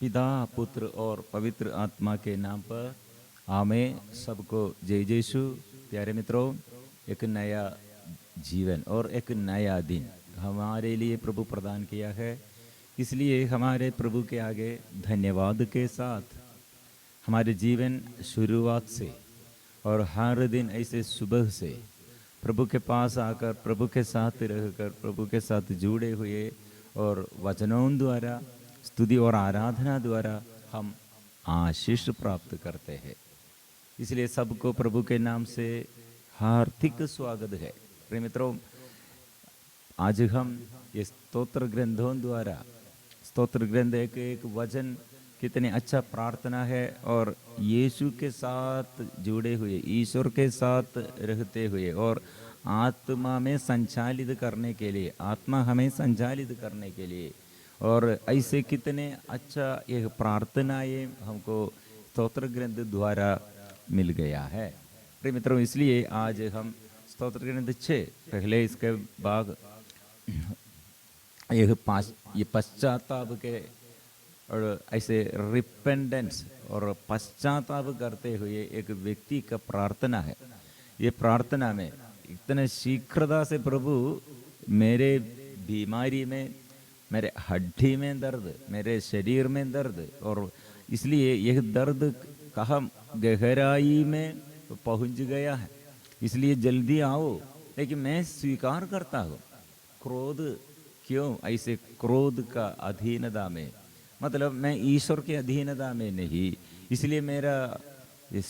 पिता पुत्र और पवित्र आत्मा के नाम पर आमेन। सबको जय यीशु। प्यारे मित्रों, एक नया जीवन और एक नया दिन हमारे लिए प्रभु प्रदान किया है। इसलिए हमारे प्रभु के आगे धन्यवाद के साथ हमारे जीवन शुरुआत से और हर दिन ऐसे सुबह से प्रभु के पास आकर प्रभु के साथ रहकर प्रभु के साथ जुड़े हुए और वचनों द्वारा स्तुति और आराधना द्वारा हम आशीष प्राप्त करते हैं। इसलिए सबको प्रभु के नाम से हार्दिक स्वागत है। प्रिय मित्रों, आज हम ये स्तोत्र ग्रंथों द्वारा स्तोत्र ग्रंथ एक एक वचन कितने अच्छा प्रार्थना है और यीशु के साथ जुड़े हुए, ईश्वर के साथ रहते हुए और आत्मा में संचालित करने के लिए, आत्मा हमें संचालित करने के लिए और ऐसे कितने अच्छा यह प्रार्थनाएं हमको स्तोत्र ग्रंथ द्वारा मिल गया है। प्रिय मित्रों, इसलिए आज हम स्तोत्र ग्रंथ 6 पहले इसके बाद ये पश्चाताप के और ऐसे रिपेंडेंस और पश्चाताप करते हुए एक व्यक्ति का प्रार्थना है। ये प्रार्थना में इतने शीघ्रता से प्रभु मेरे बीमारी में, मेरे हड्डी में दर्द, मेरे शरीर में दर्द और इसलिए यह दर्द कहाँ गहराई में पहुंच गया है, इसलिए जल्दी आओ। लेकिन मैं स्वीकार करता हूँ क्रोध, क्यों ऐसे क्रोध का अधीनता में, मतलब मैं ईश्वर के अधीनता में नहीं, इसलिए मेरा इस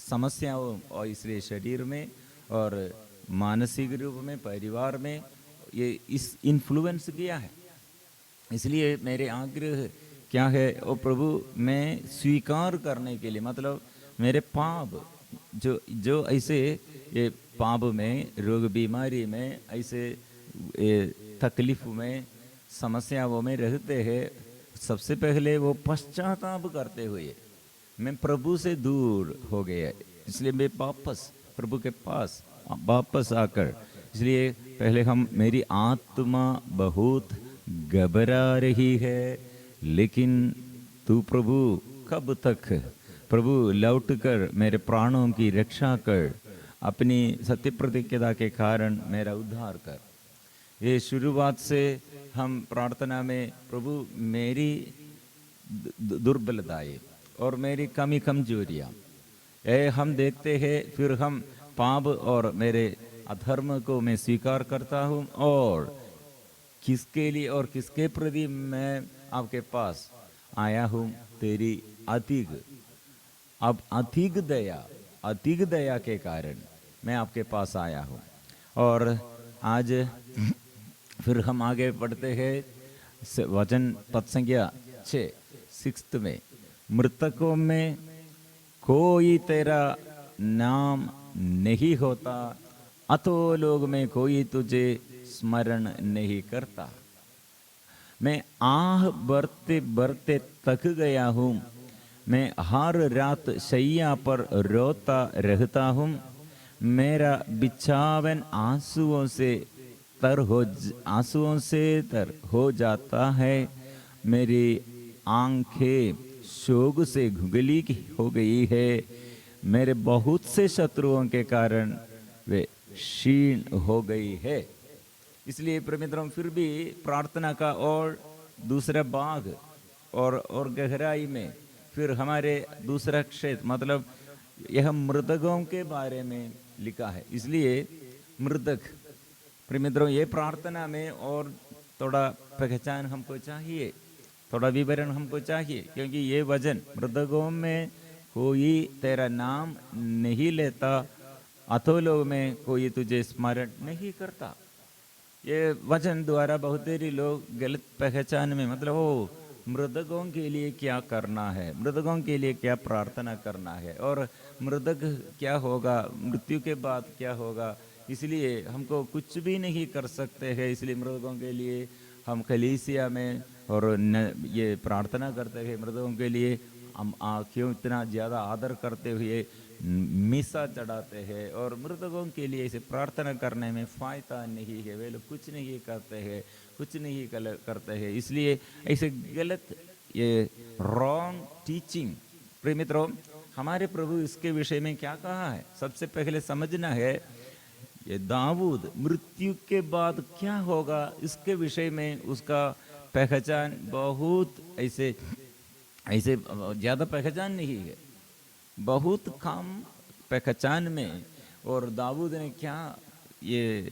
समस्याओं और इसलिए शरीर में और मानसिक रूप में परिवार में ये इस इन्फ्लुएंस किया है। इसलिए मेरे आग्रह क्या है, ओ प्रभु मैं स्वीकार करने के लिए, मतलब मेरे पाप जो ऐसे ये पाप में, रोग बीमारी में, ऐसे तकलीफ में, समस्याओं में रहते हैं, सबसे पहले वो पश्चाताप करते हुए मैं प्रभु से दूर हो गया, इसलिए मैं वापस प्रभु के पास वापस आकर, इसलिए पहले हम, मेरी आत्मा बहुत घबरा रही है, लेकिन तू प्रभु कब तक, प्रभु लौट कर मेरे प्राणों की रक्षा कर, अपनी सत्य प्रतिज्ञता के कारण मेरा उद्धार कर। ये शुरुआत से हम प्रार्थना में प्रभु मेरी दुर्बलताएं और मेरी कमी कमजोरियाँ हम देखते हैं, फिर हम पाप और मेरे अधर्म को मैं स्वीकार करता हूँ और किसके लिए और किसके प्रति मैं आपके पास आया हूँ, तेरी अधिक दया के कारण मैं आपके पास आया हूँ। और आज फिर हम आगे बढ़ते हैं वचन पद संख्या 6 में, मृतकों में कोई तेरा नाम नहीं होता, अधोलोक में कोई तुझे स्मरण नहीं करता। मैं आह भरते भरते थक गया हूँ, मैं हर रात शैया पर रोता रहता हूँ, मेरा बिछावन आंसुओं से तर हो जाता है, मेरी आंखें शोक से घुगली हो गई है, मेरे बहुत से शत्रुओं के कारण वे क्षीण हो गई है। इसलिए मित्रों, फिर भी प्रार्थना का और दूसरा भाग और गहराई में फिर हमारे दूसरा क्षेत्र, मतलब यह मृतकों के बारे में लिखा है। इसलिए मृतक, मित्रों, ये प्रार्थना में और थोड़ा पहचान हमको चाहिए, थोड़ा विवरण हमको चाहिए, क्योंकि ये वचन मृतकों में कोई तेरा नाम नहीं लेता, अधोलोक में कोई तुझे स्मरण नहीं करता। ये वचन द्वारा बहुत देरी लोग गलत पहचान में, मतलब वो मृतकों के लिए क्या करना है, मृतकों के लिए क्या प्रार्थना करना है और मृतक क्या होगा, मृत्यु के बाद क्या होगा, इसलिए हमको कुछ भी नहीं कर सकते हैं। इसलिए मृतकों के लिए हम कलीसिया में और ये प्रार्थना करते हैं, मृतकों के लिए हम क्यों इतना ज़्यादा आदर करते हुए मिसा चढ़ाते हैं और मृतकों के लिए इसे प्रार्थना करने में फ़ायदा नहीं है, वे लोग कुछ नहीं करते हैं, कुछ नहीं करते हैं। इसलिए ऐसे गलत ये रॉन्ग टीचिंग। प्रिय मित्रों, हमारे प्रभु इसके विषय में क्या कहा है? सबसे पहले समझना है, ये दाऊद मृत्यु के बाद क्या होगा इसके विषय में उसका पहचान बहुत ऐसे ऐसे ज़्यादा पहचान नहीं है, बहुत कम पहचान में। और दाऊद ने क्या ये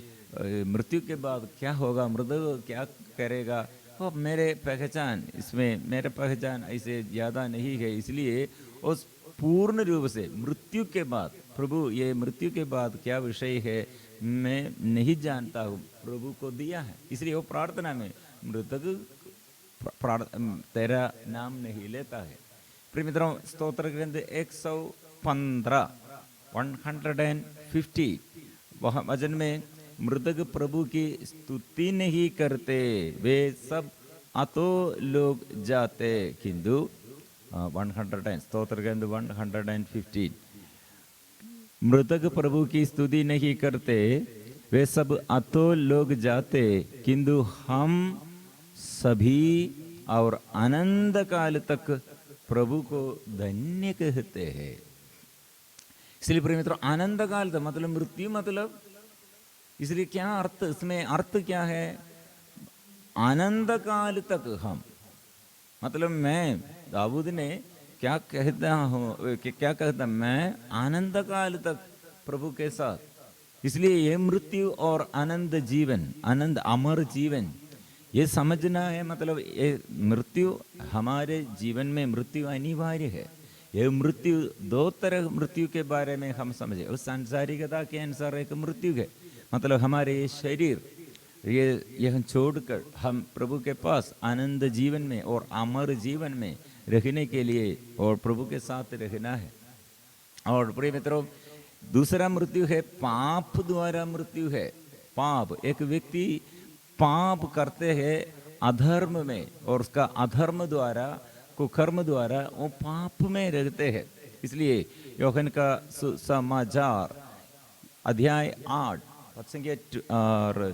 मृत्यु के बाद क्या होगा, मृत्यु क्या करेगा, वो मेरे पहचान, इसमें मेरे पहचान ऐसे ज़्यादा नहीं है। इसलिए उस पूर्ण रूप से मृत्यु के बाद, प्रभु ये मृत्यु के बाद क्या विषय है मैं नहीं जानता हूँ, प्रभु को दिया है। इसलिए वो प्रार्थना में मृतक तेरा नाम नहीं लेता है। प्रिय मित्रों, स्तोत्र ग्रंथ 115 150 वह वचन में मृतक प्रभु की स्तुति नहीं करते, वे सब अतो लोग जाते, किंतु 110 स्तोत्र ग्रंथ 115 मृतक प्रभु की स्तुति नहीं करते, वे सब अतो लोग जाते, किंतु हम सभी और अनंत काल तक प्रभु को धन्य कहते हैं। इसलिए प्रिय मित्रों, आनंद काल तक मतलब मृत्यु मतलब, इसलिए क्या अर्थ, इसमें अर्थ क्या है? आनंद काल तक हम, मतलब मैं दाऊद ने क्या कहता हूँ, क्या कहता, मैं आनंद काल तक प्रभु के साथ। इसलिए ये मृत्यु और आनंद जीवन, आनंद अमर जीवन, ये समझना है। मतलब ये मृत्यु हमारे जीवन में मृत्यु अनिवार्य है। ये मृत्यु दो तरह मृत्यु के बारे में हम समझे। उस सांसारिकता के अनुसार एक मृत्यु है, मतलब हमारे ये शरीर यह छोड़कर हम प्रभु के पास आनंद जीवन में और अमर जीवन में रहने के लिए और प्रभु के साथ रहना है। और प्रिय मित्रों, दूसरा मृत्यु है पाप द्वारा मृत्यु है। पाप, एक व्यक्ति पाप करते हैं अधर्म में, और उसका अधर्म द्वारा, कुकर्म द्वारा वो पाप में रहते हैं। इसलिए यूहन्ना का सुसमाचार अध्याय 8 और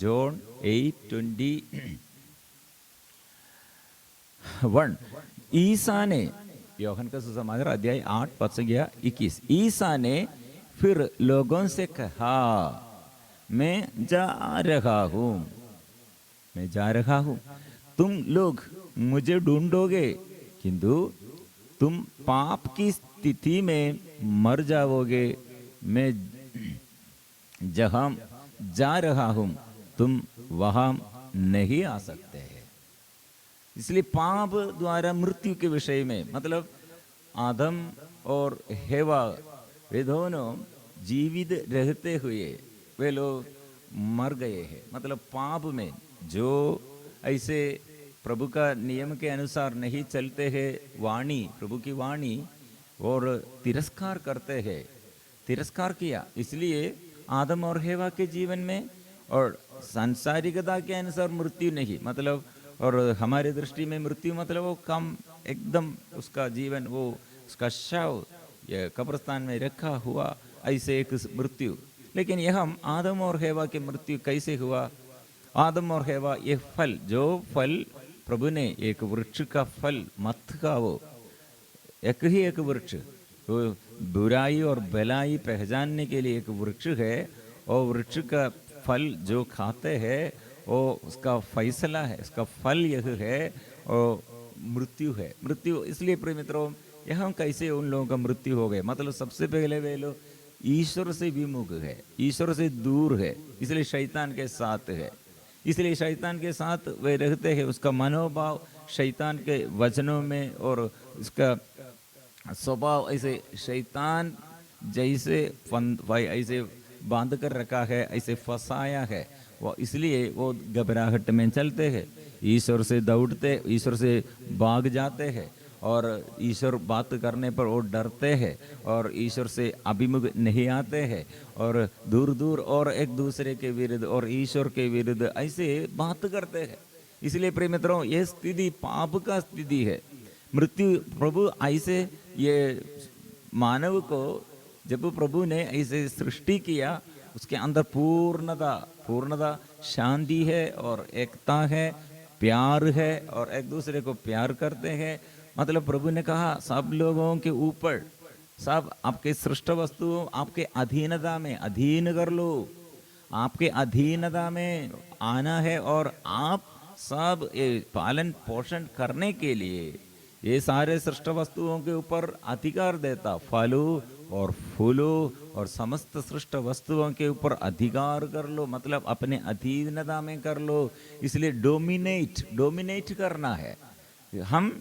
जॉन 8:21 ईसा ने, यूहन्ना का सुसमाचार अध्याय 8 21 ईसा ने फिर लोगों से कहा, मैं जा रहा हूँ, मैं जा रहा हूँ, तुम लोग मुझे ढूंढोगे, किंतु तुम पाप की स्थिति में मर जाओगे। मैं जहाँ जा रहा हूँ तुम वहाँ नहीं आ सकते हैं। इसलिए पाप द्वारा मृत्यु के विषय में, मतलब आदम और हेवा वे दोनों जीवित रहते हुए वे लोग मर गए हैं। मतलब पाप में जो ऐसे प्रभु का नियम के अनुसार नहीं चलते हैं, वाणी, प्रभु की वाणी, और तिरस्कार करते हैं, तिरस्कार किया। इसलिए आदम और हेवा के जीवन में और सांसारिकता के अनुसार मृत्यु नहीं, मतलब, और हमारे दृष्टि में मृत्यु मतलब वो कम एकदम उसका जीवन, वो उसका शव ये कब्रिस्तान में रखा हुआ, ऐसे एक मृत्यु। लेकिन यह हम आदम और हेवा के मृत्यु कैसे हुआ? आदम और हेवा, ये फल, जो फल प्रभु ने, एक वृक्ष का फल मत खाओ, एक ही एक वृक्ष, वो बुराई और भलाई पहचानने के लिए एक वृक्ष है, और वृक्ष का फल जो खाते हैं वो उसका फैसला है, उसका फल यह है, और मृत्यु है। मृत्यु इसलिए प्रिय मित्रों, यहाँ कैसे उन लोगों का मृत्यु हो गया? मतलब सबसे पहले वे लोग ईश्वर से विमुख है, ईश्वर से दूर है, इसलिए शैतान के साथ है। इसलिए शैतान के साथ वे रहते हैं, उसका मनोभाव शैतान के वचनों में और उसका स्वभाव ऐसे शैतान जैसे ऐसे बांध कर रखा है, ऐसे फंसाया है वो, इसलिए वो घबराहट में चलते हैं, ईश्वर से दौड़ते, ईश्वर से भाग जाते हैं, और ईश्वर बात करने पर वो डरते हैं और ईश्वर से अभिमुख नहीं आते हैं, और दूर दूर और एक दूसरे के विरुद्ध और ईश्वर के विरुद्ध ऐसे बात करते हैं। इसलिए प्रिय मित्रों, ये स्थिति पाप का स्थिति है। मृत्यु, प्रभु ऐसे ये मानव को जब प्रभु ने ऐसे सृष्टि किया, उसके अंदर पूर्णता शांति है और एकता है, प्यार है और एक दूसरे को प्यार करते हैं। मतलब प्रभु ने कहा सब लोगों के ऊपर, सब आपके सृष्ट वस्तुओं आपके अधीनता में अधीन कर लो, आपके अधीनता में आना है और आप सब ये पालन पोषण करने के लिए ये सारे सृष्ट वस्तुओं के ऊपर अधिकार देता, फलो और फूलो और समस्त सृष्ट वस्तुओं के ऊपर अधिकार कर लो, मतलब अपने अधीनता में कर लो। इसलिए डोमिनेट करना है, हम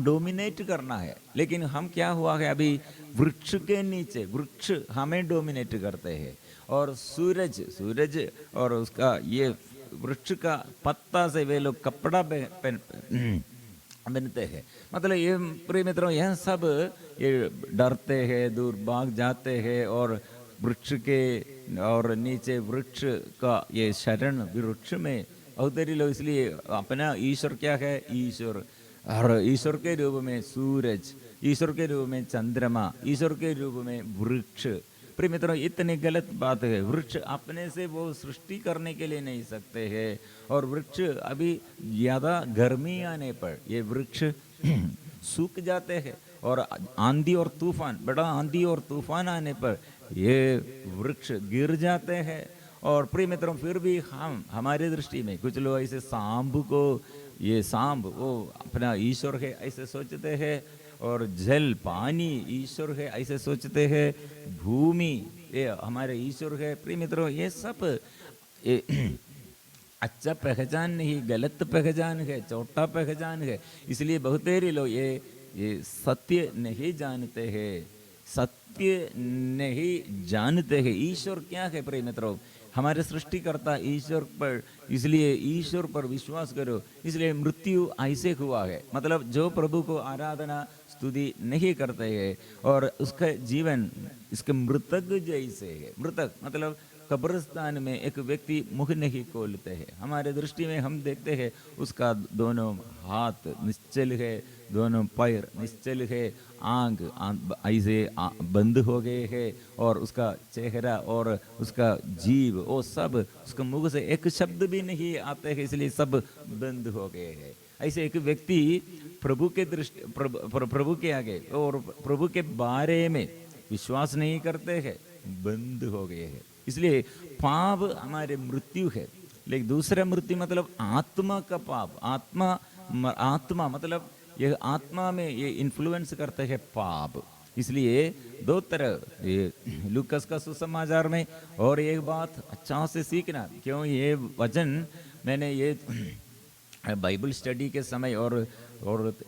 डोमिनेट करना है। लेकिन हम क्या हुआ है अभी, वृक्ष के नीचे वृक्ष हमें डोमिनेट करते हैं, और सूरज और उसका ये वृक्ष का पत्ता से वे लोग कपड़ा पहनते हैं। मतलब ये प्रिय मित्रों, यह सब ये डरते हैं, दूर भाग जाते हैं, और वृक्ष के और नीचे वृक्ष का ये शरण वृक्ष में अवतरी लो। इसलिए अपना ईश्वर क्या है, ईश्वर, और ईश्वर के रूप में सूरज, ईश्वर के रूप में चंद्रमा, ईश्वर के रूप में वृक्ष। प्रिय मित्रों, इतनी गलत बात है। वृक्ष अपने से वो सृष्टि करने के लिए नहीं सकते हैं, और वृक्ष अभी ज़्यादा गर्मी आने पर ये वृक्ष सूख जाते हैं, और आंधी और तूफान, बड़ा आंधी और तूफान आने पर ये वृक्ष गिर जाते हैं। और प्रिय मित्रों, फिर भी हमारे दृष्टि में कुछ लोग ऐसे सांप को, ये सांप वो अपना ईश्वर है ऐसे सोचते हैं, और जल पानी ईश्वर है ऐसे सोचते हैं, भूमि ये हमारे ईश्वर है। प्रिय मित्रों, ये सब अच्छा पहचान नहीं, गलत पहचान है, छोटा पहचान है। इसलिए बहुतेरे लोग ये सत्य नहीं जानते हैं, सत्य नहीं जानते हैं। ईश्वर क्या है प्रिय मित्रों, हमारे सृष्टिकर्ता ईश्वर पर, इसलिए ईश्वर पर विश्वास करो। इसलिए मृत्यु ऐसे हुआ है, मतलब जो प्रभु को आराधना स्तुति नहीं करते हैं और उसका जीवन इसके मृतक जैसे है। मृतक मतलब कब्रिस्तान में एक व्यक्ति मुख नहीं खोलते हैं, हमारे दृष्टि में हम देखते हैं उसका दोनों हाथ निश्चल है, दोनों पैर निश्चल है, आंख ऐसे बंद हो गए हैं, और उसका चेहरा और उसका जीव वो सब उसके मुख से एक शब्द भी नहीं आते हैं, इसलिए सब बंद हो गए हैं। ऐसे एक व्यक्ति प्रभु के दृष्टि प्रभु के आगे और प्रभु के बारे में विश्वास नहीं करते हैं, बंद हो गए हैं। इसलिए पाप हमारे मृत्यु है। लेकिन दूसरा मृत्यु मतलब आत्मा का पाप, आत्मा मतलब ये आत्मा में ये इन्फ्लुएंस करते हैं पाप। इसलिए दो तरह ये लूकस का सुसमाचार में, और एक बात अच्छा से सीखना, क्यों ये वचन मैंने ये बाइबल स्टडी के समय और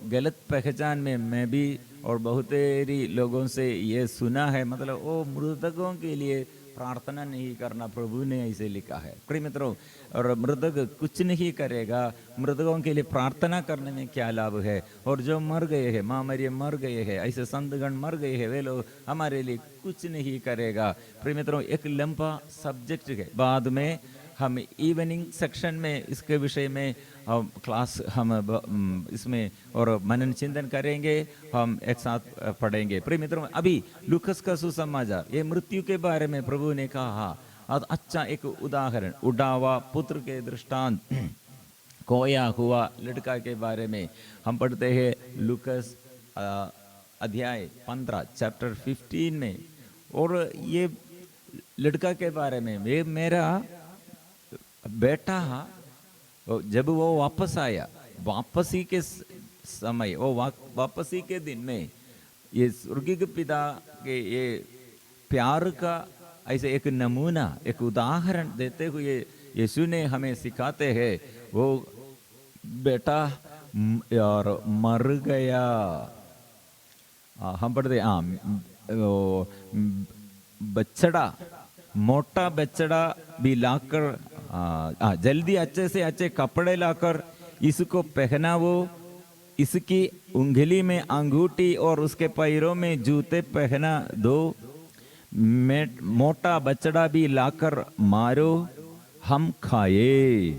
गलत पहचान में मैं भी और बहुतेरी लोगों से ये सुना है, मतलब वो मृतकों के लिए प्रार्थना नहीं करना, प्रभु ने ऐसे लिखा है। प्रिय मित्रों, और मृतक कुछ नहीं करेगा, मृतकों के लिए प्रार्थना करने में क्या लाभ है। और जो मर गए हैं, माँ मरियम मर गए हैं, ऐसे संतगण मर गए हैं, वे लोग हमारे लिए कुछ नहीं करेगा। प्रिय मित्रों, एक लंबा सब्जेक्ट है, बाद में हम इवनिंग सेक्शन में इसके विषय में क्लास हम इसमें और मनन चिंतन करेंगे, हम एक साथ पढ़ेंगे। प्रिय मित्रों, अभी लूकस का सुसमाचार, ये मृत्यु के बारे में प्रभु ने कहा, अच्छा एक उदाहरण, उड़ावा पुत्र के दृष्टांत, खोया हुआ लड़का के बारे में हम पढ़ते हैं लूकस अध्याय 15 चैप्टर 15 में। और ये लड़का के बारे में, ये मेरा बेटा जब वो वापस आया, वापसी के समय, वो वापसी के दिन में, ये स्वर्गीय पिता के ये प्यार का ऐसे एक नमूना, एक उदाहरण देते हुए यीशु ने हमें सिखाते हैं। वो बेटा यार मर गया, हम पढ़ते बछड़ा, मोटा बछड़ा भी लाकर जल्दी अच्छे से अच्छे कपड़े लाकर इसको पहनावो, इसकी उंगली में अंगूठी और उसके पैरों में जूते पहना दो, मोटा बछड़ा भी लाकर मारो, हम खाए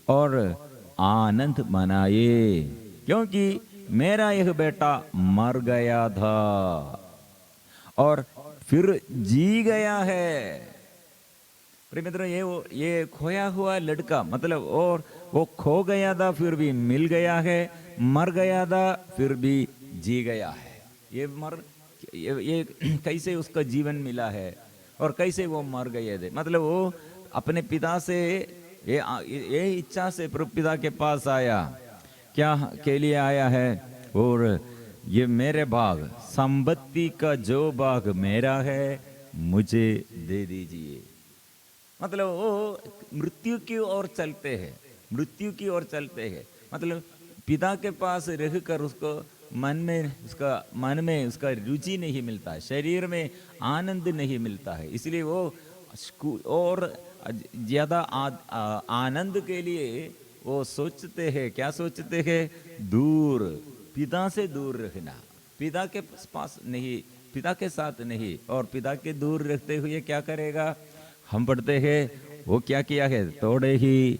और आनंद मनाए, क्योंकि मेरा यह बेटा मर गया था और फिर जी गया है, प्रिय मित्रों, ये खोया हुआ लड़का मतलब, और वो खो गया था फिर भी मिल गया है, मर गया था फिर भी जी गया है। ये कैसे उसका जीवन मिला है और कैसे वो मर गए थे। मतलब वो अपने पिता से ये इच्छा से पिता के पास आया, क्या के लिए आया है, और ये मेरे भाग, संपत्ति का जो भाग मेरा है मुझे दे दीजिए। मतलब वो मृत्यु की ओर चलते हैं, मृत्यु की ओर चलते हैं। मतलब पिता के पास रहकर उसको मन में उसका रुचि नहीं मिलता है, शरीर में आनंद नहीं मिलता है, इसलिए वो और ज्यादा आनंद के लिए वो सोचते हैं, क्या सोचते हैं, दूर, पिता से दूर रहना, पिता के पास नहीं, पिता के साथ नहीं। और पिता के दूर रहते हुए क्या करेगा, हम पढ़ते हैं वो क्या किया है, तोड़े ही,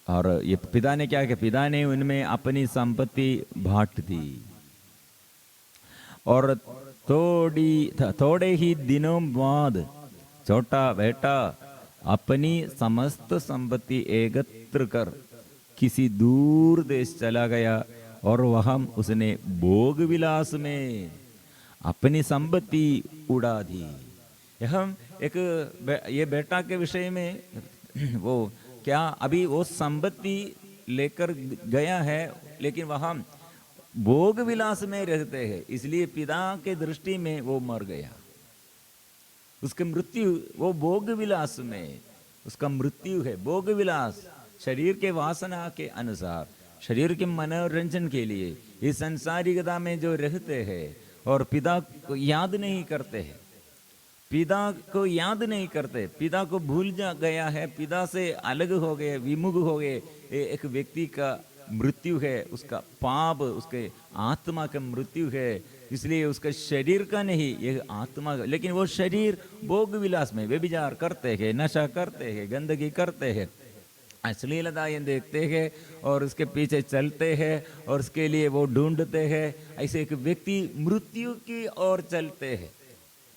और ये पिता ने क्या किया, पिता ने उनमें अपनी संपत्ति बांट दी, और थोड़े ही दिनों बाद छोटा बेटा अपनी समस्त संपत्ति एकत्र कर किसी दूर देश चला गया, और वहां उसने भोग विलास में अपनी संपत्ति उड़ा दी। ये बेटा के विषय में वो क्या, अभी वो संपत्ति लेकर गया है लेकिन वहां भोग विलास में रहते हैं, इसलिए पिता के दृष्टि में वो मर गया। उसकी मृत्यु वो भोग विलास में, उसका मृत्यु है भोग विलास, शरीर के वासना के अनुसार, शरीर के मनोरंजन के लिए इस संसारिकता में जो रहते हैं और पिता को याद नहीं करते हैं, पिता को याद नहीं करते, पिता को भूल जा गया है, पिता से अलग हो गए, विमुख हो गए, एक व्यक्ति का मृत्यु है, उसका पाप, उसके आत्मा का मृत्यु है। इसलिए उसका शरीर का नहीं, यह आत्मा का। लेकिन वो शरीर भोग विलास में व्यभिचार करते हैं, नशा करते हैं, गंदगी करते हैं, अश्लीलताएं देखते हैं और उसके पीछे चलते हैं और उसके लिए वो ढूंढते हैं। ऐसे एक व्यक्ति मृत्यु की ओर चलते हैं,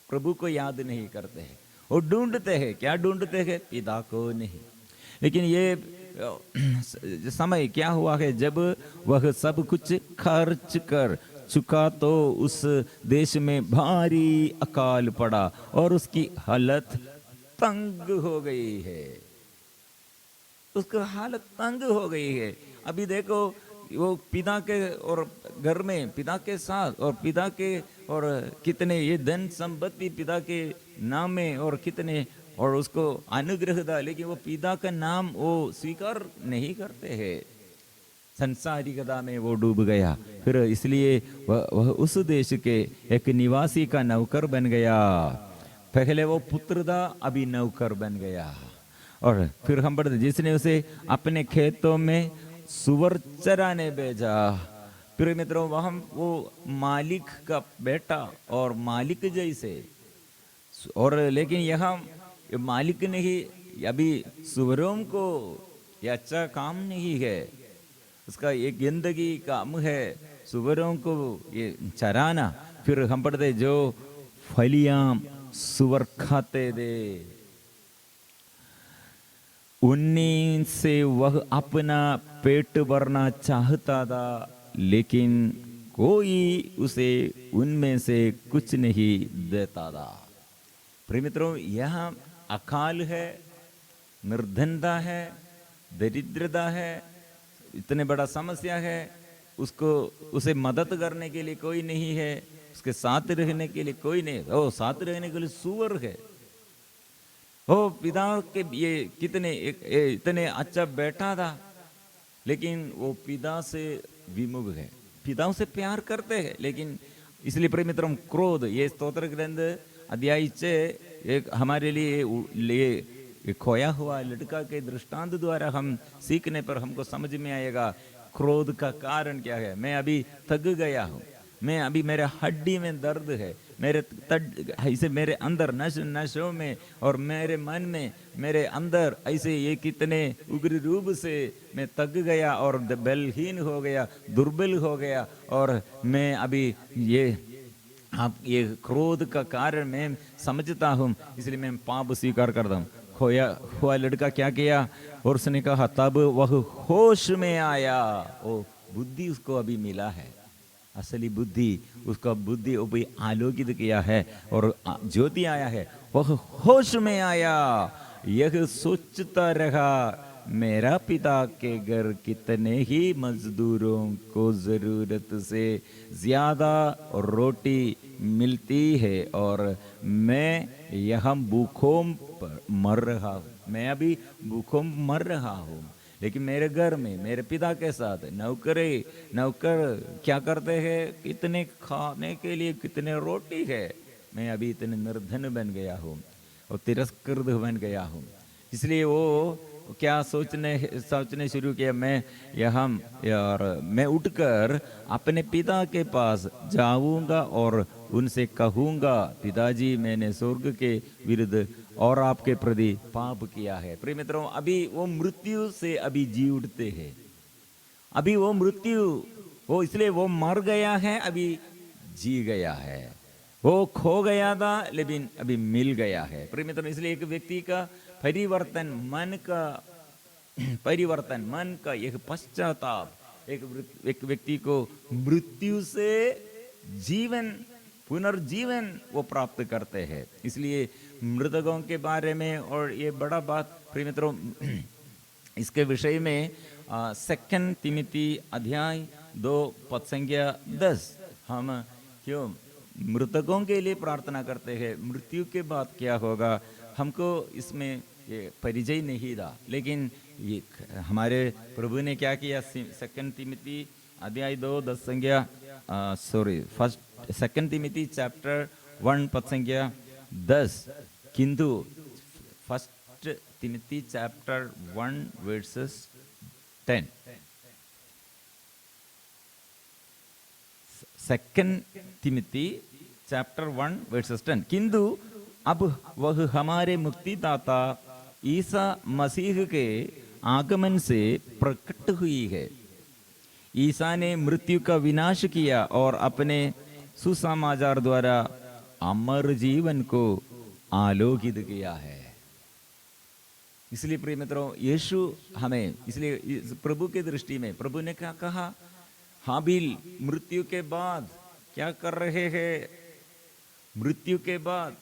प्रभु को याद नहीं करते हैं, वो ढूंढते हैं, क्या ढूंढते हैं, पिता को नहीं। लेकिन ये समय क्या हुआ है, जब वह सब कुछ खर्च कर चुका तो उस देश में भारी अकाल पड़ा और उसकी हालत तंग हो गई है, उसकी हालत तंग हो गई है। अभी देखो वो पिता के और घर में पिता के साथ और पिता के और कितने ये धन संपत्ति पिता के नाम में और कितने और उसको अनुग्रह था, लेकिन वो पिता का नाम वो स्वीकार नहीं करते हैं, संसारिकता में वो डूब गया। फिर इसलिए वह उस देश के एक निवासी का नौकर बन गया। पहले वो पुत्र था, अभी नौकर बन गया। और फिर हम पढ़ते जिसने उसे अपने खेतों में सुअर चराने भेजा। प्रिय मित्रों, वहां वो मालिक का बेटा और मालिक जैसे, और लेकिन यहाँ मालिक नहीं, अभी सुअरों को ये अच्छा काम नहीं है, उसका एक गंदगी काम है सुअरों को ये चराना। फिर हम पढ़ते जो फलियां सुअर खाते थे उन्हीं से वह अपना पेट भरना चाहता था, लेकिन कोई उसे उनमें से कुछ नहीं देता था। प्रिय मित्रों, यहाँ अकाल है, निर्धनता है, दरिद्रता है, इतने बड़ा समस्या है, उसे मदद करने के लिए कोई नहीं है, उसके साथ रहने के लिए कोई नहीं। ओ साथ रहने के लिए सुअर है। ओ पिता के ये कितने इतने अच्छा बैठा था, लेकिन वो पिता से विमुख है, पिताओं से प्यार करते हैं, लेकिन इसलिए प्रिय मित्रों क्रोध, ये स्तोत्र ग्रंथ अध्याय 6 एक हमारे लिए खोया हुआ लड़का के दृष्टांत द्वारा हम सीखने पर हमको समझ में आएगा क्रोध का कारण क्या है। मैं अभी थक गया हूँ, मैं अभी मेरे हड्डी में दर्द है, मेरे ऐसे मेरे अंदर नशों में और मेरे मन में मेरे अंदर ऐसे ये कितने उग्र रूप से मैं थक गया और बलहीन हो गया, दुर्बल हो गया, और मैं अभी ये क्रोध का कारण मैं समझता हूँ, इसलिए मैं पाप स्वीकार करता हूँ। खोया हुआ लड़का क्या किया, और उसने कहा तब वह होश में आया। वो बुद्धि उसको अभी मिला है, असली बुद्धि, उसका बुद्धि वो भी आलोकित किया है और ज्योति आया है। वह होश में आया, यह सोचता रहा मेरा पिता के घर कितने ही मजदूरों को जरूरत से ज्यादा रोटी मिलती है और मैं यहाँ भूखों मर रहा हूँ। मैं अभी भूखों मर रहा हूँ, लेकिन मेरे घर में मेरे पिता के साथ नौकर क्या करते हैं, कितने खाने के लिए कितने रोटी है। मैं अभी इतने निर्धन बन गया हूँ और तिरस्कृत बन गया हूँ। इसलिए वो क्या सोचने शुरू किया, मैं उठकर अपने पिता के पास जाऊंगा और उनसे कहूंगा पिताजी मैंने स्वर्ग के विरुद्ध और आपके प्रति पाप किया है। प्रिय मित्रों, अभी वो मृत्यु से अभी जी उठते हैं। अभी वो मृत्यु, वो इसलिए वो मर गया है, अभी जी गया है। वो खो गया था लेकिन अभी मिल गया है। प्रिय मित्रों, इसलिए एक व्यक्ति का परिवर्तन, मन का एक पश्चाताप एक व्यक्ति को मृत्यु से जीवन, पुनर्जीवन वो प्राप्त करते हैं। इसलिए मृतकों के बारे में और ये बड़ा बात प्रिय मित्रों, इसके विषय में 2 तिमोथी अध्याय 2 पद संख्या 10 हम क्यों मृतकों के लिए प्रार्थना करते हैं। मृत्यु के बाद क्या होगा हमको इसमें ये परिचय नहीं था, लेकिन ये हमारे प्रभु ने क्या किया। 2 तिमोथी अध्याय 2 10 संख्या 2 तिमोथी चैप्टर 1 पद संख्या 10, किंतु 1 Timothy chapter 1 versus 10, 2 Timothy chapter 1 versus 10, किंतु अब वह हमारे मुक्तिदाता ईसा मसीह के आगमन से प्रकट हुई है। ईसा ने मृत्यु का विनाश किया और अपने सुसमाचार द्वारा अमर जीवन को आलोकित किया है। इसलिए प्रिय मित्रों, यीशु हमें, इसलिए प्रभु के दृष्टि में प्रभु ने क्या कहा, हाबिल मृत्यु के बाद क्या कर रहे हैं। मृत्यु के बाद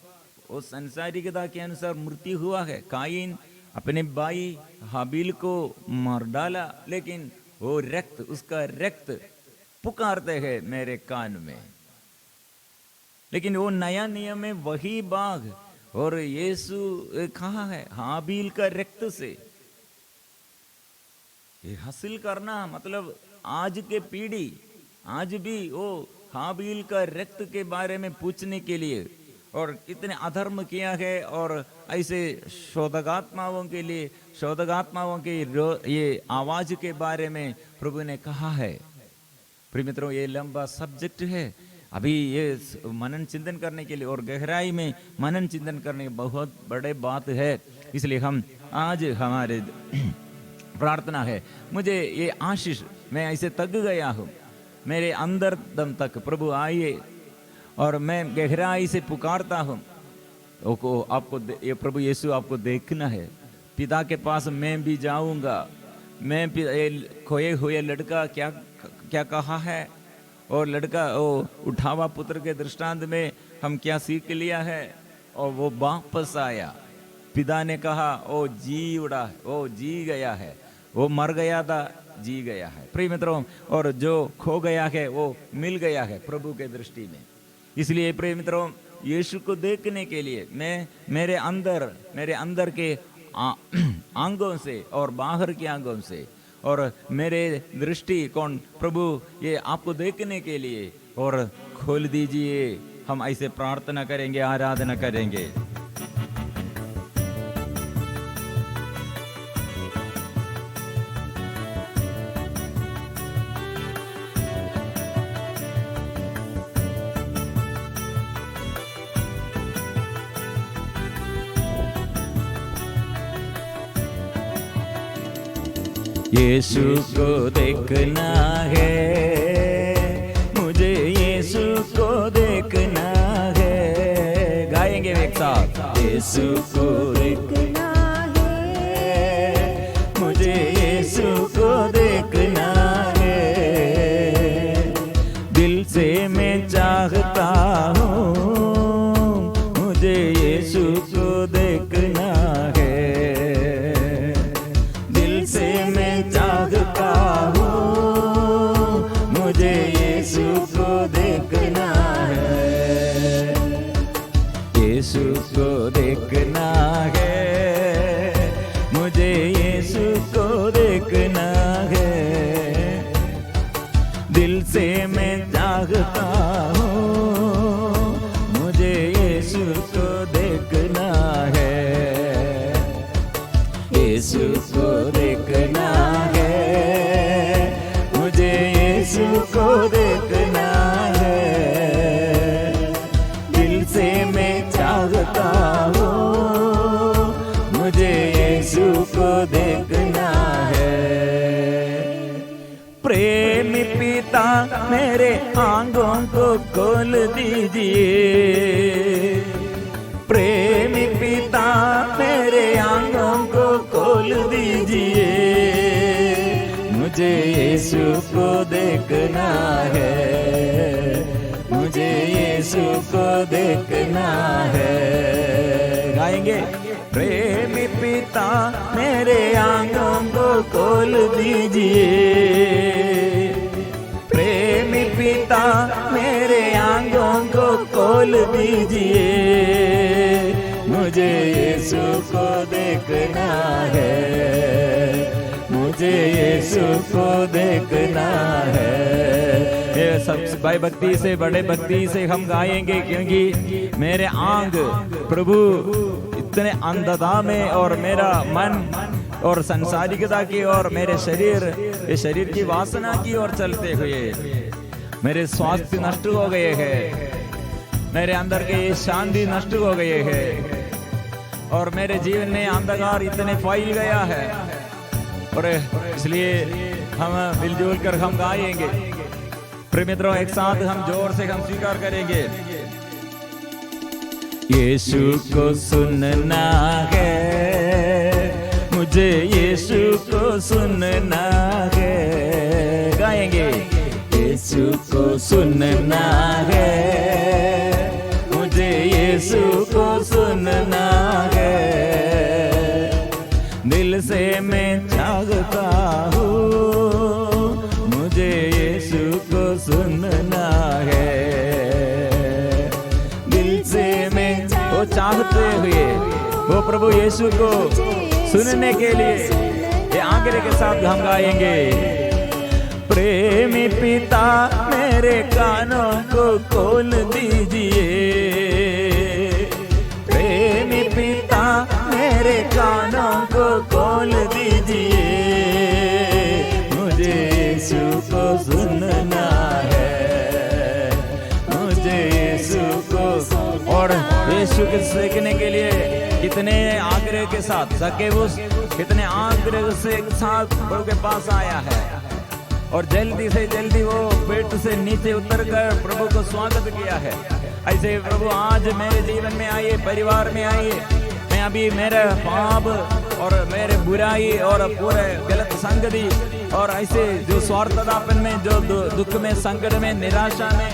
वो संसारिकता के अनुसार मृत्यु हुआ है। कायीन अपने भाई हाबिल को मार डाला, लेकिन वो रक्त, उसका रक्त पुकारते हैं मेरे कान में। लेकिन वो नया नियम में वही बाघ और यीशु कहाँ है, हाबिल का रक्त से ये हासिल करना, मतलब आज के पीढ़ी आज भी वो हाबिल का रक्त के बारे में पूछने के लिए और कितने अधर्म किया है, और ऐसे शोधकात्माओं के लिए, शोधकात्माओं के ये आवाज के बारे में प्रभु ने कहा है। प्रिय मित्रों, ये लंबा सब्जेक्ट है, अभी ये मनन चिंतन करने के लिए और गहराई में मनन चिंतन करने की बहुत बड़े बात है। इसलिए हम आज हमारे प्रार्थना है, मुझे ये आशीष, मैं ऐसे तक गया हूँ, मेरे अंदर दम तक प्रभु आइए, और मैं गहराई से पुकारता हूँ आपको, ये प्रभु यीशु आपको देखना है। पिता के पास मैं भी जाऊंगा। मैं खोए हुए लड़का क्या कहा है, और लड़का वो उठावा पुत्र के दृष्टांत में हम क्या सीख लिया है, और वो वापस आया। पिता ने कहा वो जी उड़ा, वो जी गया है, वो मर गया था, जी गया है। प्रिय मित्रों, और जो खो गया है वो मिल गया है प्रभु के दृष्टि में। इसलिए प्रिय मित्रों, यीशु को देखने के लिए मैं मेरे अंदर के आंगों से और बाहर के आंगों से और मेरे दृष्टिकोण प्रभु ये आपको देखने के लिए और खोल दीजिए। हम ऐसे प्रार्थना करेंगे, आराधना करेंगे। यीशु को देखना है, मुझे यीशु को देखना है। गाएंगे एक साथ, यीशु को देखना दिल से मैं चाहता हूँ, मुझे यीशु को देखना है, यीशु को देखना है, मुझे यीशु को देखना है। दिल से मैं चाहता हूँ, मुझे यीशु को देखना है। प्रेमी पिता मेरे आंखों को खोल दीजिए, प्रेमी पिता मेरे आंखों को खोल दीजिए, मुझे यीशु को देखना है, मुझे यीशु को देखना है। गाएंगे, प्रेमी पिता मेरे आंखों को खोल दीजिए, प्रेमी पिता मेरे आंखों को खोल दीजिए, मुझे यीशु को देखना है, मुझे यीशु को देखना है। ये सब भाई भक्ति से, बड़े भक्ति से हम गाएंगे, क्योंकि मेरे आंख प्रभु इतने अंधता में और मेरा मन और संसारिकता की और मेरे शरीर, ये शरीर की वासना की ओर चलते हुए मेरे स्वास्थ्य नष्ट हो गए हैं, मेरे अंदर के ये शांति नष्ट हो गए हैं, और मेरे जीवन में अंधकार इतने फैल गया है। और इसलिए हम मिलजुल कर हम गाएंगे। प्रिय मित्रों, एक साथ हम जोर से हम स्वीकार करेंगे। यीशु को सुनना है, मुझे यीशु को सुनना है। गाएंगे, यीशु को सुनना है, मुझे यीशु को सुनना है। दिल से मैं चाहता हूँ, मुझे यीशु को सुनना है। दिल से मैं वो चाहते हुए वो प्रभु यीशु को सुनने के लिए ये आंकड़े के साथ हम गाएंगे। प्रेमी पिता मेरे कानों को खोल दीजिए, प्रेमी पिता मेरे कानों को खोल दीजिए, मुझे यीशु को सुनना है, मुझे यीशु को। और यीशु के सीखने के लिए कितने आग्रह के साथ ज़क्केउस कितने आग्रह से साथ प्रभु के पास आया है, और जल्दी से जल्दी वो पेट से नीचे उतर कर प्रभु को स्वागत किया है। ऐसे प्रभु आज मेरे जीवन में आइए, परिवार में आइए। मैं अभी मेरे पाप और मेरे बुराई और पूरे गलत संगति और ऐसे जो स्वार्थतापन में, जो दुख में, संकट में, निराशा में,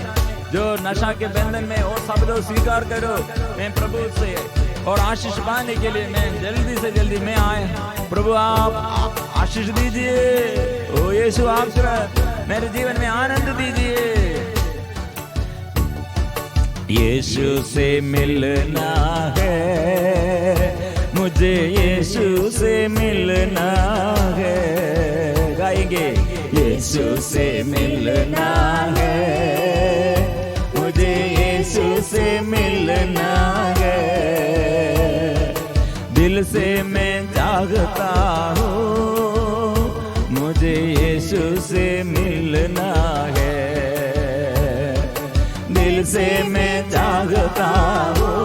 जो नशा के बंधन में, वो सब लोग स्वीकार करो। मैं प्रभु से और आशीष पाने के लिए मैं जल्दी से जल्दी मैं आया। प्रभु आप आशीष दीजिए, ओ यीशु आप मेरे जीवन में आनंद दीजिए। यीशु से मिलना है, मुझे यीशु से मिलना है। गाएंगे, यीशु से मिलना है, मुझे यीशु से मिलना है। दिल से मैं चाहता हूँ, मुझे यीशु से मिलना है। दिल से मैं चाहता हूँ,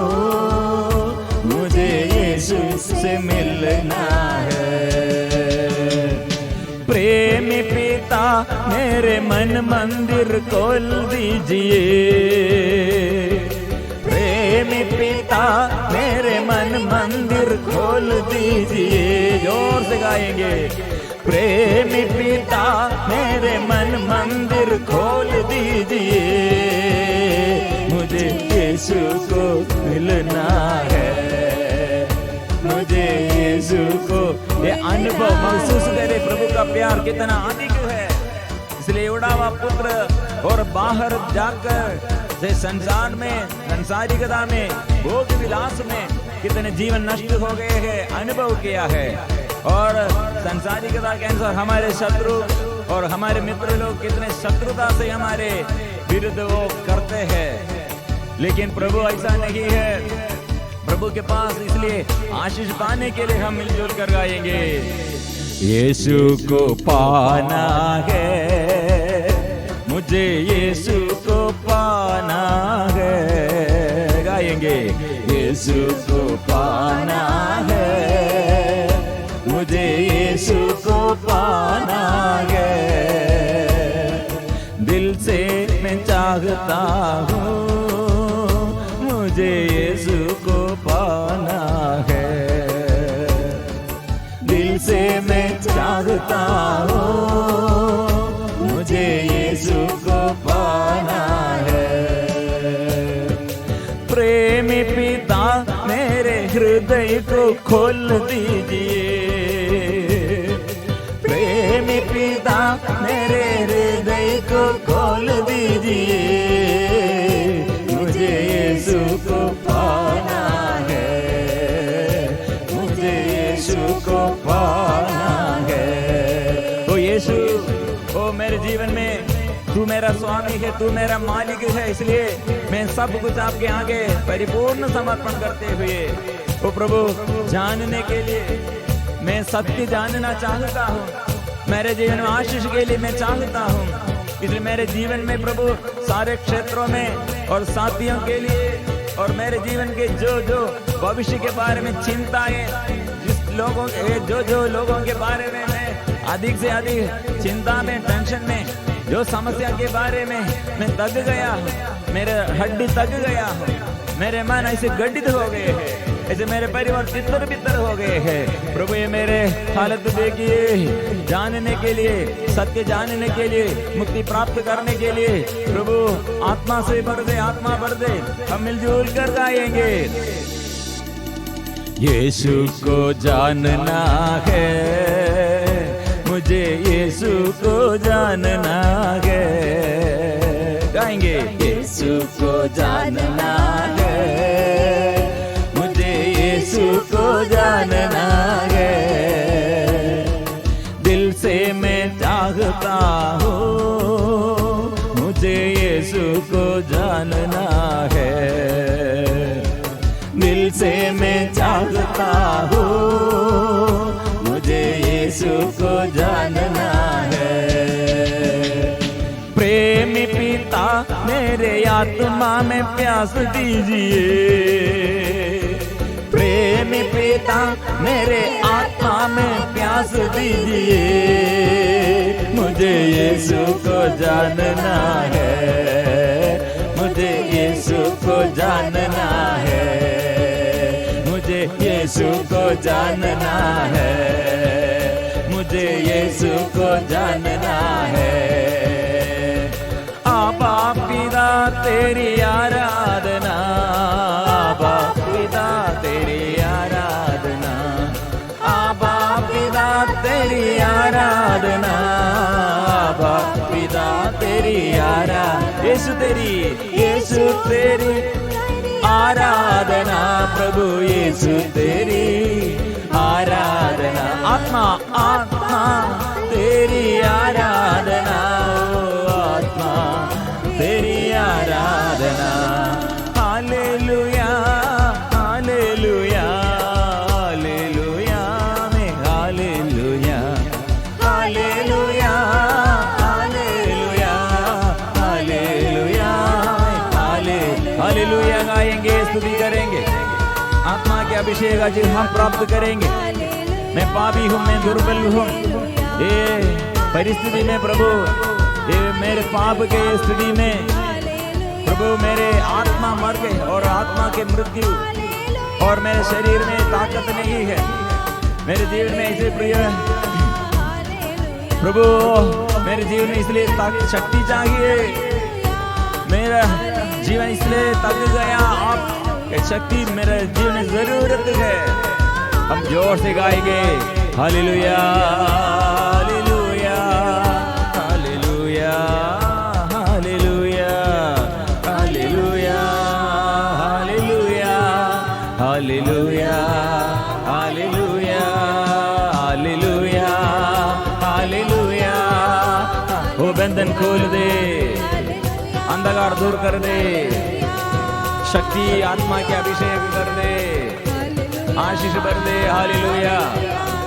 मुझे यीशु से मिलना है। प्रेमी पिता मेरे मन मंदिर खोल दीजिए, प्रेमी पिता मेरे मन मंदिर खोल दीजिए। जोर से गाएंगे, प्रेमी पिता मेरे मन मंदिर खोल दीजिए, मुझे यीशु को मिलना है, मुझे यीशु को। ये अनुभव महसूस करे प्रभु का प्यार कितना अधिक है। इसलिए उड़ावा पुत्र और बाहर जाकर से संसार में, संसारिकता में, भोग विलास में कितने जीवन नष्ट हो गए हैं, अनुभव किया है। और संसारिकता के अनुसार हमारे शत्रु और हमारे मित्र लोग कितने शत्रुता से हमारे विरुद्ध वो करते हैं, लेकिन प्रभु ऐसा नहीं है। प्रभु के पास इसलिए आशीष पाने के लिए हम मिलजुल कर गाएंगे। यीशु को पाना है, मुझे यीशु को पाना है, गाएंगे। यीशु को पाना है, मुझे यीशु को पाना है, दिल से मैं चाहता हूँ, मुझे यीशु को पाना है, दिल से मैं चाहता हूँ, मुझे यीशु को पाना है। प्रेमी पिता मेरे हृदय को खोल दीजिए, प्रेमी पिता मेरे हृदय को खोल दीजिए, मुझे यीशु को पाना है, मुझे यीशु को पाना है। ओ यीशु, ओ मेरे जीवन में तू मेरा स्वामी है, तू मेरा मालिक है, इसलिए मैं सब कुछ आपके आगे परिपूर्ण समर्पण करते हुए ओ प्रभु जानने के लिए मैं सत्य जानना चाहता हूँ, मेरे जीवन में आशीष के लिए मैं चाहता हूँ। इसलिए मेरे जीवन में प्रभु सारे क्षेत्रों में और साथियों के लिए और मेरे जीवन के जो भविष्य के बारे में चिंताएं, जिस लोगों जो लोगों के बारे में मैं अधिक से अधिक चिंता में, टेंशन में, जो समस्या के बारे में मैं थक गया हूँ, मेरे हड्डी थक गया हूँ, मेरे मन ऐसे गड्ढित हो गए हैं, ऐसे मेरे परिवार तितर बितर हो गए हैं। प्रभु ये मेरे हालत देखिए, जानने के लिए, सत्य जानने के लिए, मुक्ति प्राप्त करने के लिए प्रभु आत्मा से भर दे, आत्मा भर दे। हम मिलजुल कर गाएंगे। यीशु को जानना है, मुझे यीशु को जानना है, गाएंगे। यीशु को जानना है, मुझे यीशु को जानना है, दिल से मैं चाहता हूँ, मुझे यीशु को जानना है, दिल से मैं चाहता हूँ, मुझे यीशु को जानना है। प्रेमी पिता मेरे आत्मा में प्यास दीजिए, प्रेमी पिता मेरे आत्मा में प्यास दीजिए, मुझे यीशु को जानना है, मुझे यीशु को जानना है, मुझे यीशु को जानना है, मुझे यीशु को जानना है। आबा पिता तेरी आराधना, आबा पिता तेरी आराधना, आबा पिता तेरी आराधना, आबा पिता तेरी आराधना, यीशु तेरी आराधना, प्रभु यीशु तेरी आराधना, आत्मा आत्मा तेरी आराधना, ओ आत्मा तेरी आराधना। हालेलुया हालेलुया हालेलुया में hallelujah hallelujah hallelujah hallelujah hallelujah गाएंगे, स्तुति करेंगे, आत्मा के अभिषेक आज हम प्राप्त करेंगे। मैं पापी हूँ, मैं दुर्बल हूँ, ये परिस्थिति में प्रभु, ये मेरे पाप के स्थिति में प्रभु मेरे आत्मा मर गई और आत्मा के मृत्यु और मेरे शरीर में ताकत नहीं है, मेरे जीवन में इसे प्रिय प्रभु, मेरे जीवन में इसलिए शक्ति चाहिए, मेरा जीवन इसलिए थक गया, आप शक्ति मेरे जीवन में जरूरत है। हम जोर से गाएंगे hallelujah hallelujah hallelujah hallelujah hallelujah hallelujah hallelujah hallelujah hallelujah hallelujah खोल दे, अंधकार दूर कर दे, शक्ति आत्मा के अभिषेक कर दे, आशीष भर दे। हालेलुया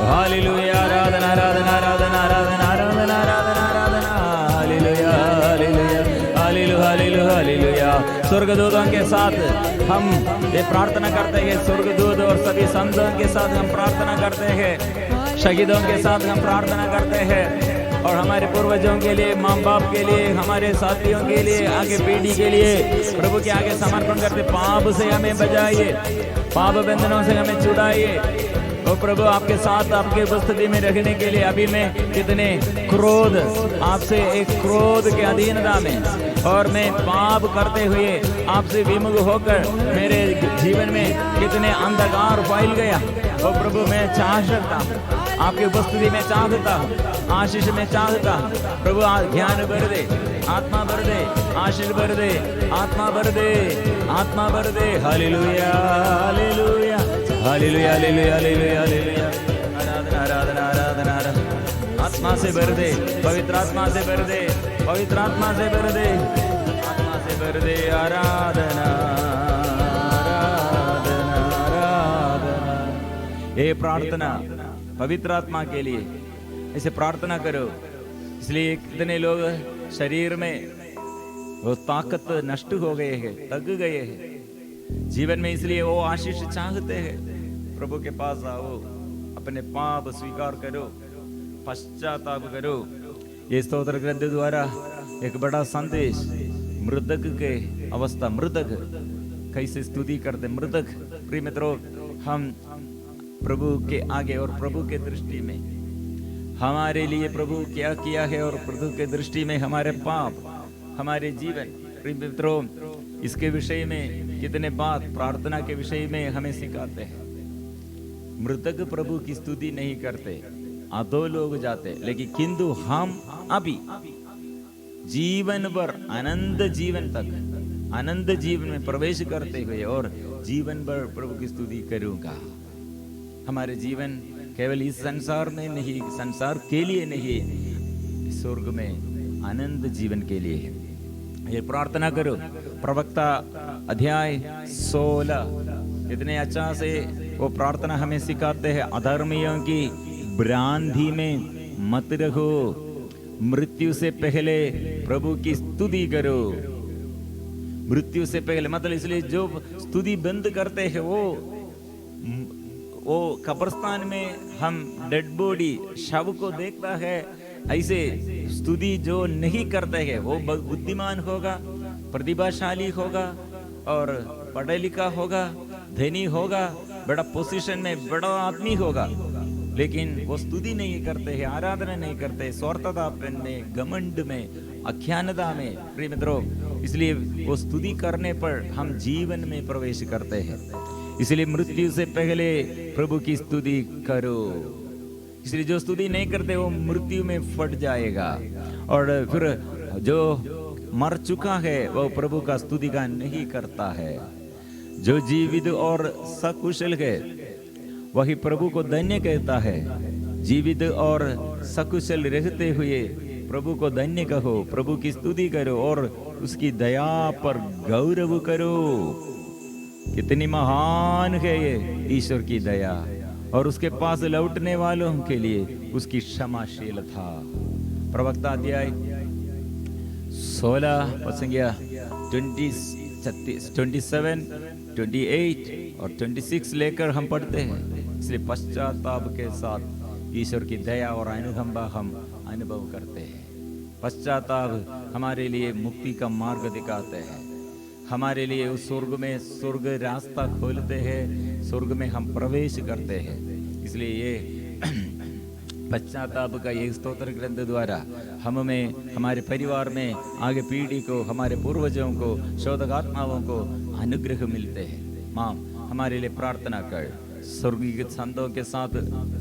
हालेलुया, आराधना आराधना आराधना आराधना आराधना आराधना आराधना, hallelujah hallelujah hallelujah hallelujah hallelujah. स्वर्गदूतों के साथ हम ये प्रार्थना करते हैं, स्वर्गदूत और सभी संतों के साथ हम प्रार्थना करते हैं, शहीदों के साथ हम प्रार्थना करते हैं, और हमारे पूर्वजों के लिए, माँ बाप के लिए, हमारे साथियों के लिए, आगे पीढ़ी के लिए प्रभु के आगे समर्पण करते। पाप से हमें बचाइए, पाप बंधनों से हमें छुड़ाइए। ओ प्रभु, आपके साथ आपके उपस्थिति में रहने के लिए अभी मैं कितने क्रोध, आपसे एक क्रोध के अधीनता में, और मैं पाप करते हुए आपसे विमुख होकर मेरे जीवन में कितने अंधकार फैल गया। ओ प्रभु, मैं चाह सकता हूँ, आपकी उपस्थिति में चाहता हूँ, आशीष में चाहता हूँ। प्रभु, ज्ञान भर दे, आत्मा भर दे, आशीष भर दे, आत्मा भर दे, आत्मा भर दे। Hallelujah hallelujah hallelujah hallelujah hallelujah hallelujah, आराधना आराधना आराधना आराधना। आत्मा से भर दे, पवित्र आत्मा से भर दे, पवित्र आत्मा से भर दे, आत्मा से भर दे। आराधना आराधना आराधना। ये प्रार्थना पवित्र आत्मा के लिए ऐसे प्रार्थना करो। इसलिए कितने लोग शरीर में वो ताकत नष्ट हो गए हैं, थक गए हैं जीवन में, इसलिए वो आशीष चाहते हैं। प्रभु के पास आओ, अपने पाप स्वीकार करो, पश्चाताप करो। ये स्तोत्र ग्रंथ द्वारा एक बड़ा संदेश, मृतक के अवस्था, मृतक कैसे स्तुति करते, मृतक। प्रिय मित्रों, हम प्रभु के आगे और प्रभु के दृष्टि में हमारे लिए प्रभु क्या किया है, और प्रभु के दृष्टि में हमारे पाप, हमारे जीवन। प्रिय मित्रों, इसके विषय में कितने बात प्रार्थना के विषय में हमें सिखाते हैं। मृतक प्रभु की स्तुति नहीं करते, अधो लोग जाते, लेकिन किंतु हम अभी जीवन भर अनंत जीवन तक, अनंत जीवन में प्रवेश करते हुए और जीवन भर प्रभु की स्तुति करूंगा। हमारे जीवन केवल इस संसार में नहीं, संसार के लिए नहीं, स्वर्ग में अनंत जीवन के लिए है। ये प्रार्थना करो। प्रवक्ता अध्याय 16 कितने अच्छा से वो प्रार्थना हमें सिखाते हैं। अधर्मियों की भ्रांति में मत रहो, मृत्यु से पहले प्रभु की स्तुति करो। मृत्यु से पहले मतलब इसलिए जो स्तुति बंद करते हैं वो कब्रिस्तान में हम डेड बॉडी शव को देखता है, ऐसे स्तुति जो नहीं करते हैं वो बुद्धिमान होगा, प्रतिभाशाली होगा, और पढ़ा लिखा होगा, धनी होगा, बड़ा पोजीशन में बड़ा आदमी होगा, लेकिन वो स्तुति नहीं करते हैं, आराधना नहीं करते, स्वार्थतापन में, घमंड में, अज्ञानता में। प्रिय मित्रों, इसलिए वो स्तुति करने पर हम जीवन में प्रवेश करते हैं। इसलिए मृत्यु से पहले प्रभु की स्तुति करो। इसलिए जो स्तुति नहीं करते वो मृत्यु में फट जाएगा, और फिर जो मर चुका है वो प्रभु का स्तुति का नहीं करता है। जो जीवित और सकुशल है वही प्रभु को धन्य कहता है। जीवित और सकुशल रहते हुए प्रभु को धन्य कहो, प्रभु की स्तुति करो और उसकी दया पर गौरव करो। कितनी महान है ये ईश्वर की दया, और उसके पास लौटने वालों के लिए उसकी क्षमाशीलता। प्रवक्ता अध्याय 16 संज्ञा 27, 28 और 26 लेकर हम पढ़ते हैं। इसलिए पश्चाताप के साथ ईश्वर की दया और अनुकंपा हम अनुभव करते हैं। पश्चाताप हमारे लिए मुक्ति का मार्ग दिखाते हैं, हमारे लिए उस स्वर्ग में स्वर्ग रास्ता खोलते हैं, स्वर्ग में हम प्रवेश करते हैं। इसलिए ये पश्चाताप का ये स्तोत्र ग्रंथ द्वारा हम में, हमारे परिवार में, आगे पीढ़ी को, हमारे पूर्वजों को, शोधक आत्माओं को अनुग्रह मिलते हैं। माँ हमारे लिए प्रार्थना कर। स्वर्गीय संतों के साथ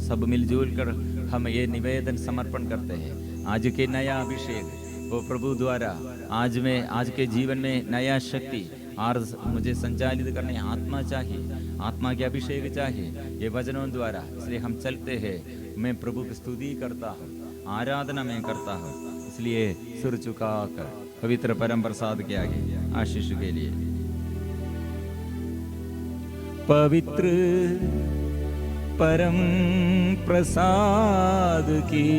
सब मिलजुल कर हम ये निवेदन समर्पण करते हैं। आज के नया अभिषेक वो प्रभु द्वारा आज के जीवन में नया शक्ति आज मुझे संचालित करने आत्मा चाहिए, आत्मा के अभिषेक चाहिए ये वचनों द्वारा। इसलिए हम चलते हैं। मैं प्रभु की स्तुति करता हूँ, आराधना में करता हूँ। इसलिए सिर झुकाकर पवित्र परम प्रसाद के आगे आशीष के लिए पवित्र परम प्रसाद की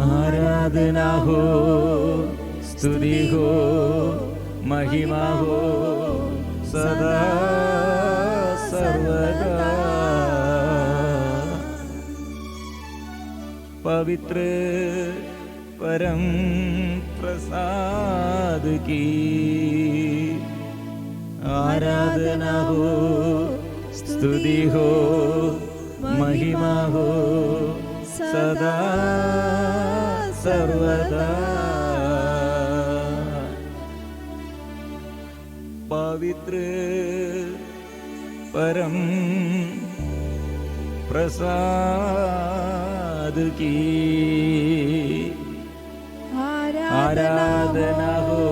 आराधना हो, स्तुति हो, महिमा हो सदा सर्वदा। पवित्र परम प्रसाद की आराधना हो, स्तुति हो, महिमा हो सदा सर्वदा। पवित्र परम प्रसाद की आराधना हो,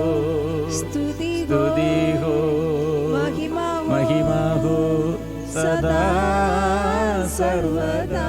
स्तुति हो, महिमा हो सदा सर्वदा।